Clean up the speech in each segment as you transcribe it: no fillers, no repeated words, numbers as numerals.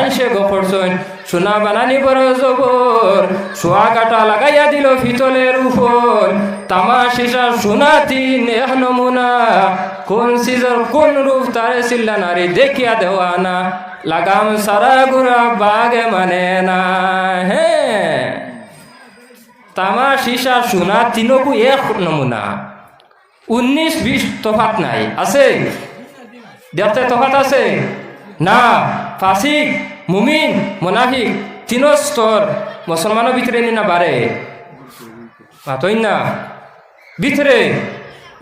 মানুষে গো করছেন সোনা বানানি বড় জবর সোয়া কাটা লাগাইয়া দিল পিতলের উপর তামা শিশা সোনা তিন এক নমুনা কোন সিজর কোন রূপ তারে চিল্লা নারী দেখিয়া দেওয়ানা লাগাম সারা গুড়া বাগে মানে না হ্যাঁ তামা শিশা সোনা তিনকু এক নমুনা 19-20 তফাত নাই আছে দেখতে তফাত আছে না ফাসিক মুমিন মুনাফিক তিন স্তর মুসলমানের ভিতরে নি না বাড়ে মাতই না ভিতরে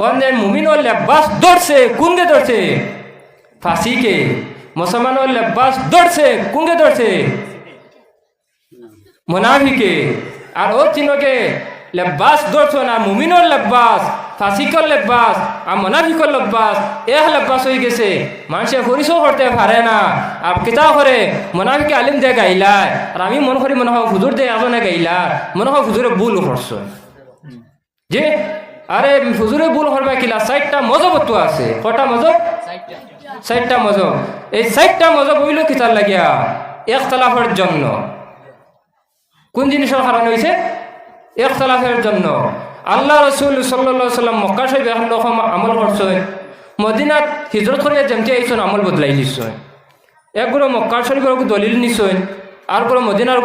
অন্যের মুমিনের লেবাস ধরছে কুঙ্গে ধরছে ফাসিকে মুসলমানের লেবাস ধরছে কুঙ্গে ধরছে মুনাফিকে আর ও তিনকে লেবাস ধরছো না মুমিনের লেবাস ফাসিকর লেবাস আর মুনাফিকর লেবাস এক লেবাস হয়ে গেছে মানুষে পরিচয় করতে পারে না আর কিতা করে মুনাফিকে আলিম দিয়ে গাইলায় আর আমি মনে করি মনে হয় হুজুর দিয়ে এজনে গাইলার মনে হয় হুজুরে ভুল করছো যে আরে হুজুরে ভুল করবে কিলা 4টা মজবত আছে কটা মজব 4টা মজব এই 4টা মজব হইল কিতার লাগিয়া ইখতিলাফের জন্য কোন জিনিসের কারণে হয়েছে ইখতিলাফের জন্য আল্লাহ রসুল সাল্লাল্লাহু আলাইহি সাল্লাম মক্কা শরীফে এখন রকম আমল করছেন মদিনাত হিজরত করিয়া যেমতি আইছেন আমল বদলাই নিশ্চয় একগুলো মক্কা শরীফের দলিল নিশ্চয় আর কোনো মদিনার